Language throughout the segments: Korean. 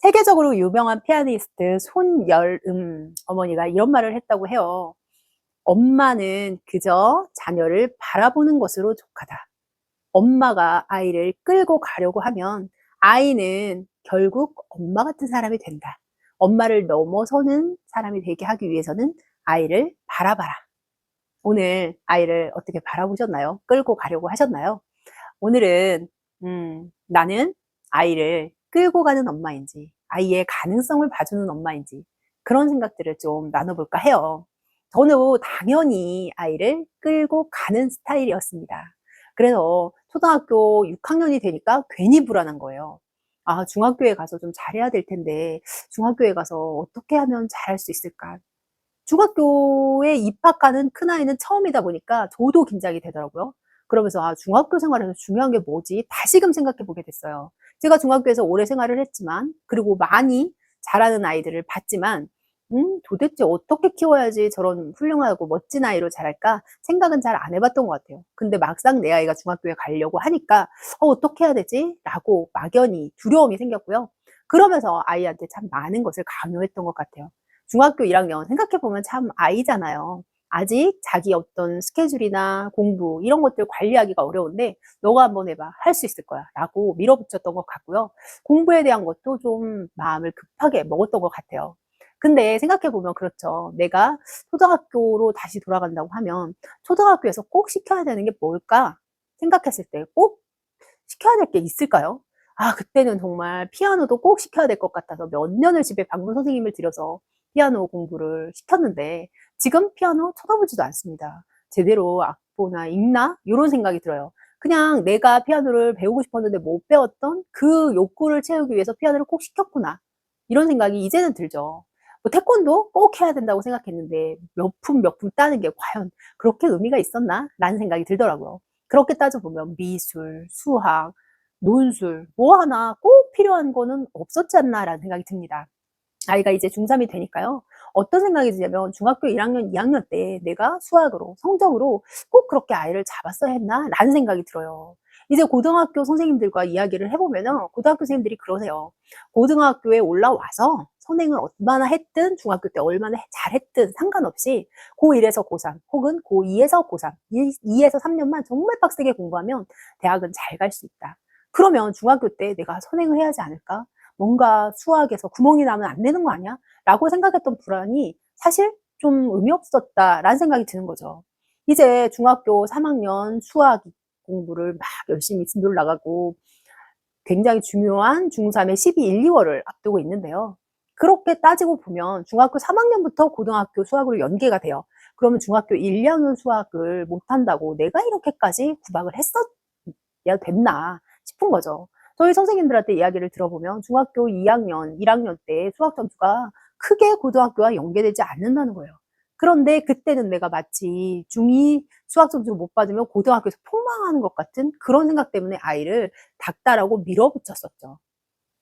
세계적으로 유명한 피아니스트 손여름 어머니가 이런 말을 했다고 해요. 엄마는 그저 자녀를 바라보는 것으로 족하다. 엄마가 아이를 끌고 가려고 하면 아이는 결국 엄마 같은 사람이 된다. 엄마를 넘어서는 사람이 되게 하기 위해서는 아이를 바라봐라. 오늘 아이를 어떻게 바라보셨나요? 끌고 가려고 하셨나요? 오늘은 나는 아이를 끌고 가는 엄마인지 아이의 가능성을 봐주는 엄마인지 그런 생각들을 좀 나눠볼까 해요. 저는 당연히 아이를 끌고 가는 스타일이었습니다. 그래서 초등학교 6학년이 되니까 괜히 불안한 거예요. 아, 중학교에 가서 좀 잘해야 될 텐데 중학교에 가서 어떻게 하면 잘할 수 있을까? 중학교에 입학하는 큰아이는 처음이다 보니까 저도 긴장이 되더라고요. 그러면서 '아, 중학교 생활에서 중요한 게 뭐지?' 다시금 생각해 보게 됐어요. 제가 중학교에서 오래 생활을 했지만 그리고 많이 잘하는 아이들을 봤지만 '도대체 어떻게 키워야지 저런 훌륭하고 멋진 아이로 자랄까?' 생각은 잘 안 해 봤던 것 같아요. 근데 막상 내 아이가 중학교에 가려고 하니까 '어, 어떻게 해야 되지?'라고 막연히 두려움이 생겼고요. 그러면서 아이한테 참 많은 것을 강요했던 것 같아요. 중학교 1학년 생각해 보면 참 아이잖아요. 아직 자기 어떤 스케줄이나 공부 이런 것들 관리하기가 어려운데 "너가 한번 해 봐. 할 수 있을 거야."라고 밀어붙였던 것 같고요. 공부에 대한 것도 좀 마음을 급하게 먹었던 것 같아요. 근데 생각해 보면 그렇죠. 내가 초등학교로 다시 돌아간다고 하면 '초등학교에서 꼭 시켜야 되는 게 뭘까?' 생각했을 때 꼭 시켜야 될 게 있을까요? 아, 그때는 정말 피아노도 꼭 시켜야 될 것 같아서 몇 년을 집에 방문 선생님을 들여서 피아노 공부를 시켰는데 지금 피아노 쳐다보지도 않습니다. '제대로 악보나 읽나?' 요런 생각이 들어요. 그냥 '내가 피아노를 배우고 싶었는데 못 배웠던 그 욕구를 채우기 위해서 피아노를 꼭 시켰구나.' 이런 생각이 이제는 들죠. 뭐 태권도 꼭 해야 된다고 생각했는데 몇 품 따는 게 '과연 그렇게 의미가 있었나?'라는 생각이 들더라고요. 그렇게 따져 보면 미술, 수학, 논술 뭐 하나 꼭 필요한 거는 없었지 않나라는 생각이 듭니다. 아이가 이제 중3이 되니까요. 어떤 생각이 드냐면 중학교 1학년, 2학년 때 '내가 수학으로, 성적으로 꼭 그렇게 아이를 잡았어야 했나?'라는 생각이 들어요. 이제 고등학교 선생님들과 이야기를 해 보면은 고등학교 선생님들이 그러세요. 고등학교에 올라와서 선행을 얼마나 했든 중학교 때 얼마나 잘했든 상관없이 고1 에서 고3 혹은 고2 에서 고3 2 에서 3 년만 정말 빡세게 공부하면 대학은 잘 갈 수 있다. 그러면 중학교 때 '내가 선행을 해야 하지 않을까? 뭔가 수학에서 구멍이 나면 안 되는 거 아니야?' 라고 생각했던 불안이 사실 좀 의미 없었다라는 생각이 드는 거죠. 이제 중학교 3 학년 수학 공부를 막 열심히 진도를 나가고 굉장히 중요한 중3의 12, 1, 2월을 앞두고 있는데요. 그렇게 따지고 보면 중학교 3 학년부터 고등학교 수학으로 연계가 돼요. 그러면 중학교 1, 2학년 수학을 못한다고 '내가 이렇게까지 구박을 했었야 됐나?' 싶은 거죠. 저희 선생님들한테 이야기를 들어보면 중학교 2학년, 1학년 때 수학 점수가 크게 고등학교와 연계되지 않는다는 거예요. 그런데 그때는 내가 마치 중2 수학 점수를 못 받으면 고등학교에서 폭망하는 것 같은 그런 생각 때문에 아이를 닥달하고 밀어붙였었죠.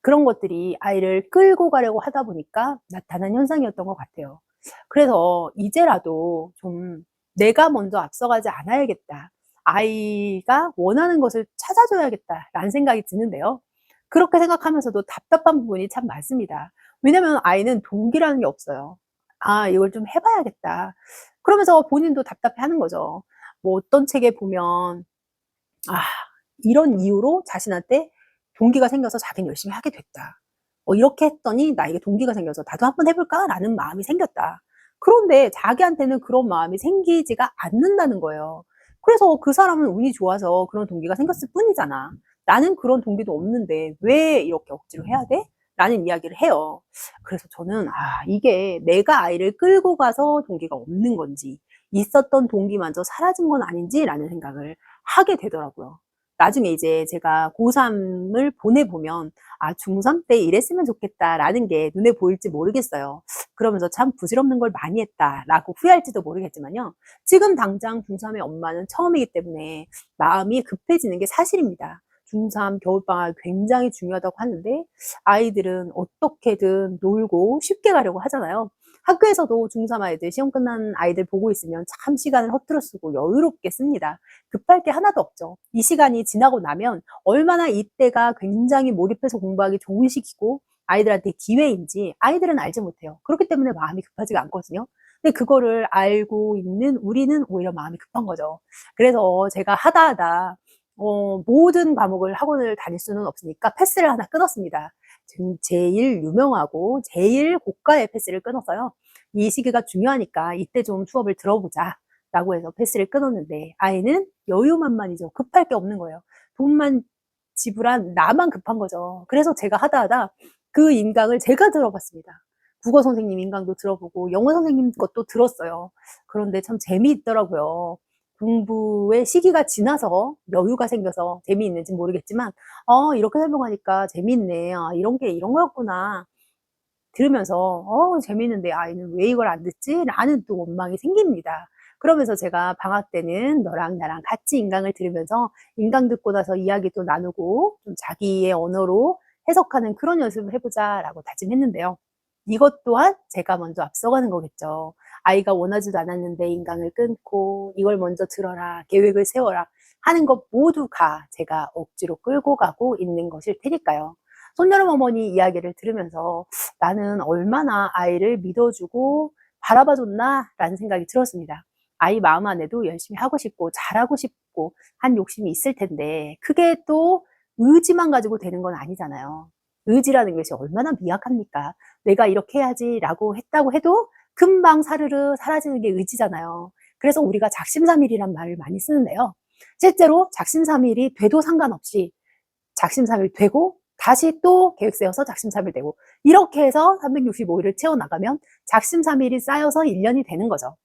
그런 것들이 아이를 끌고 가려고 하다 보니까 나타난 현상이었던 것 같아요. 그래서 이제라도 좀 '내가 먼저 앞서가지 않아야겠다. 아이가 원하는 것을 찾아줘야겠다.'라는 생각이 드는데요. 그렇게 생각하면서도 답답한 부분이 참 많습니다. 왜냐면 아이는 동기라는 게 없어요. '아, 이걸 좀 해 봐야겠다.' 그러면서 본인도 답답해하는 거죠. 뭐 어떤 책에 보면 아, 이런 이유로 자신한테 동기가 생겨서 자기는 열심히 하게 됐다. 이렇게 했더니 나에게 동기가 생겨서 '나도 한번 해 볼까?'라는 마음이 생겼다. 그런데 자기한테는 그런 마음이 생기지가 않는다는 거예요. 그래서 '그 사람은 운이 좋아서 그런 동기가 생겼을 뿐이잖아. 나는 그런 동기도 없는데 왜 이렇게 억지로 해야 돼?' 라는 이야기를 해요. 그래서 저는 '아, 이게 내가 아이를 끌고 가서 동기가 없는 건지 있었던 동기마저 사라진 건 아닌지.'라는 생각을 하게 되더라고요. 나중에 이제 제가 고3 을 보내 보면 '아, 중3 때 이랬으면 좋겠다.'라는 게 눈에 보일지 모르겠어요. 그러면서 '참 부질없는 걸 많이 했다.'라고 후회할지도 모르겠지만요. 지금 당장 중3의 엄마는 처음이기 때문에 마음이 급해지는 게 사실입니다. 중3 겨울방학이 굉장히 중요하다고 하는데 아이들은 어떻게든 놀고 쉽게 가려고 하잖아요. 학교에서도 중3 아이들 시험 끝난 아이들 보고 있으면 참 시간을 허투루 쓰고 여유롭게 씁니다. 급할 게 하나도 없죠. 이 시간이 지나고 나면 얼마나 이때가 굉장히 몰입해서 공부하기 좋은 시기고 아이들한테 기회인지 아이들은 알지 못해요. 그렇기 때문에 마음이 급하지가 않거든요. 근데 그거를 알고 있는 우리는 오히려 마음이 급한 거죠. 그래서 제가 하다 모든 과목을 학원을 다닐 수는 없으니까 패스를 하나 끊었습니다. 지금 제일 유명하고 제일 고가의 패스를 끊었어요. 이 시기가 중요하니까 이때 좀 수업을 들어보자 라고 해서 패스를 끊었는데, 아이는 여유만만이죠. 급할 게 없는 거예요. 돈만 지불한 나만 급한 거죠. 그래서 제가 하다 그 인강을 제가 들어봤습니다. 국어 선생님 인강도 들어보고 영어 선생님 것도 들었어요. 그런데 참 재미있더라고요. 공부의 시기가 지나서 여유가 생겨서 재미있는지 모르겠지만, 이렇게 설명하니까 재미있네. 이런 게 이런 거였구나. 들으면서 재미있는데 아이는 왜 이걸 안 듣지? 라는 또 원망이 생깁니다. 그러면서 제가 방학 때는 너랑 나랑 같이 인강을 들으면서 인강 듣고 나서 이야기도 나누고 좀 자기의 언어로 해석하는 그런 연습을 해보자 라고 다짐했는데요. 이것 또한 제가 먼저 앞서가는 거겠죠. 아이가 원하지도 않았는데 인강을 끊고 이걸 먼저 들어라, 계획을 세워라 하는 것 모두가 제가 억지로 끌고 가고 있는 것일 테니까요. 손여름 어머니 이야기를 들으면서 나는 얼마나 아이를 믿어주고 바라봐줬나 라는 생각이 들었습니다. 아이 마음 안에도 열심히 하고 싶고 잘하고 싶고 한 욕심이 있을 텐데, 그게 또 의지만 가지고 되는 건 아니잖아요. 의지라는 것이 얼마나 미약합니까? 내가 이렇게 해야지 라고 했다고 해도 금방 사르르 사라지는 게 의지잖아요. 그래서 우리가 작심삼일이란 말을 많이 쓰는데요. 실제로 작심삼일이 돼도 상관없이 작심삼일 되고 다시 또 계획 세워서 작심삼일 되고, 이렇게 해서 365일을 채워나가면 작심삼일이 쌓여서 1년이 되는 거죠.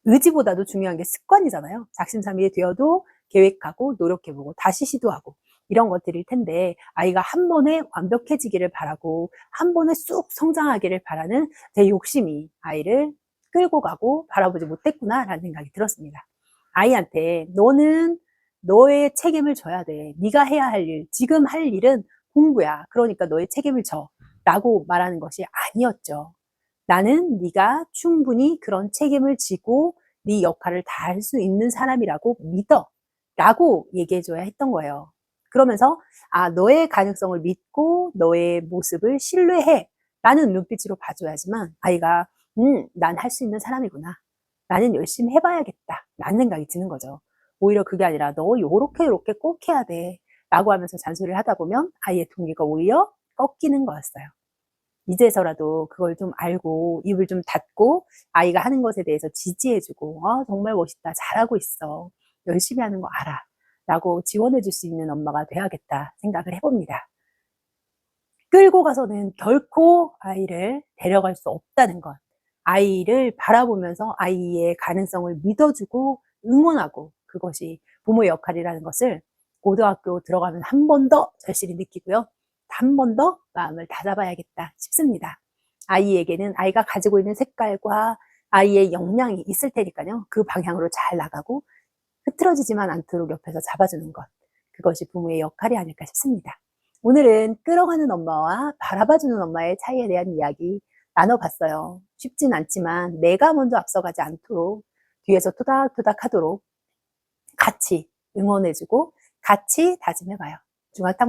의지보다도 중요한 게 습관이잖아요. 작심삼일이 되어도 계획하고 노력해보고 다시 시도하고 이런 것들일 텐데, 아이가 한 번에 완벽해지기를 바라고 한 번에 쑥 성장하기를 바라는 제 욕심이 아이를 끌고 가고 바라보지 못했구나 라는 생각이 들었습니다. 아이한테 너는 너의 책임을 져야 돼. 네가 해야 할 일, 지금 할 일은 공부야. 그러니까 너의 책임을 져 라고 말하는 것이 아니었죠. 나는 네가 충분히 그런 책임을 지고 네 역할을 다 할 수 있는 사람이라고 믿어 라고 얘기해줘야 했던 거예요. 그러면서 너의 가능성을 믿고 너의 모습을 신뢰해 라는 눈빛으로 봐줘야지만 아이가 난 할 수 있는 사람이구나, 나는 열심히 해봐야겠다 라는 생각이 드는 거죠. 오히려 그게 아니라 너 요렇게 꼭 해야 돼 라고 하면서 잔소리를 하다 보면 아이의 동기가 오히려 꺾이는 거였어요. 이제서라도 그걸 좀 알고 입을 좀 닫고 아이가 하는 것에 대해서 지지해주고 정말 멋있다, 잘하고 있어, 열심히 하는 거 알아 라고 지원해줄 수 있는 엄마가 돼야겠다 생각을 해봅니다. 끌고 가서는 결코 아이를 데려갈 수 없다는 것, 아이를 바라보면서 아이의 가능성을 믿어주고 응원하고, 그것이 부모의 역할이라는 것을 고등학교 들어가면 한 번 더 절실히 느끼고요. 한 번 더 마음을 다잡아야겠다 싶습니다. 아이에게는 아이가 가지고 있는 색깔과 아이의 역량이 있을 테니까요. 그 방향으로 잘 나가고 흐트러지지만 않도록 옆에서 잡아주는 것, 그것이 부모의 역할이 아닐까 싶습니다. 오늘은 끌어가는 엄마와 바라봐주는 엄마의 차이에 대한 이야기 나눠봤어요. 쉽진 않지만 내가 먼저 앞서가지 않도록 뒤에서 토닥토닥 하도록 같이 응원해주고 같이 다짐해봐요. 중학탐